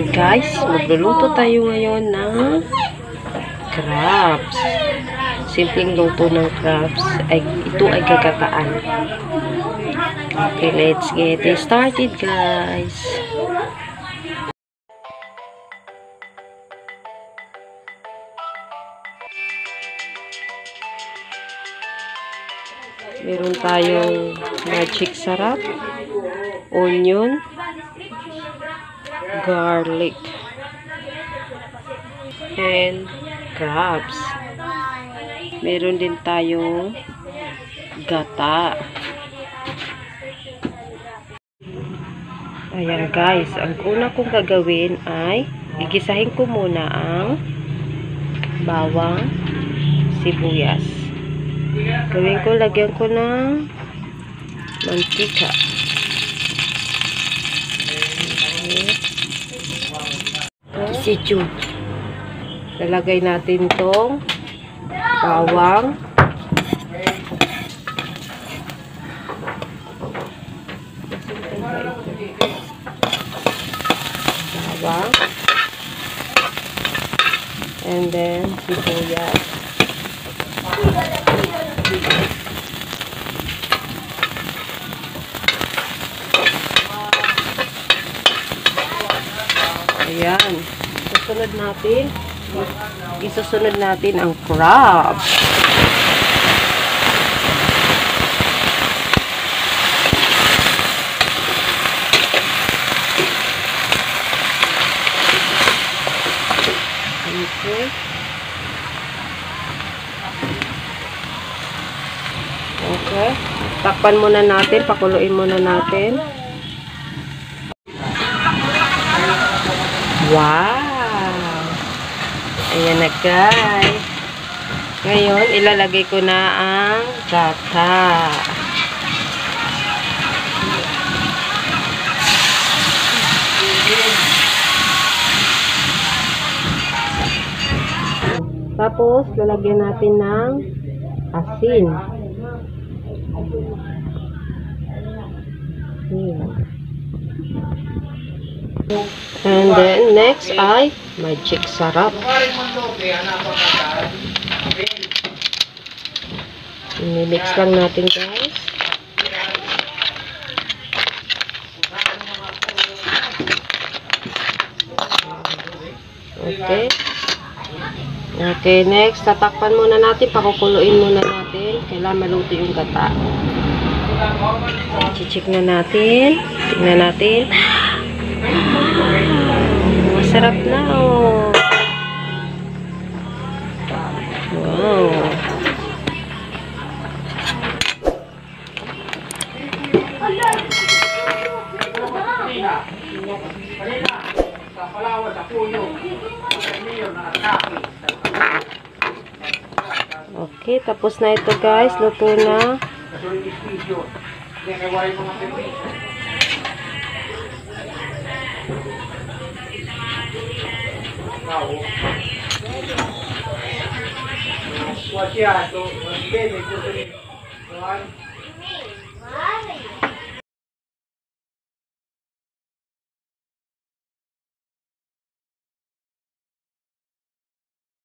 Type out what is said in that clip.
Guys, magluluto tayo ngayon ng crabs. Simpleng luto ng crabs. Ito ay gagataan. Okay, let's get it started, guys. Meron tayong magic sarap, onion, garlic, and crabs. Meron din tayong gata. Ayan guys, ang una kong gagawin ay gigisahin ko muna ang bawang, sibuyas. Gawin ko, lagyan ko ng mantika. Isichu. Lalagay natin tong bawang. Bawang. And then sibuyas. Ayan. Isusunod natin ang crab. Okay. Okay. Takpan muna natin, pakuluin muna natin. Wow! Ayan na guys. Ngayon, ilalagay ko na ang gata. Tapos, lalagyan natin ng asin. And then, next ay magic sarap. I-mix lang natin guys. Okay. Okay, next, tatakpan muna natin, pakukuluin muna natin. Kailangan maluto yung gata. I-check na natin. Tingnan natin. Masarap na, oh. Wow. Okay, tapos na ito guys. Luto na.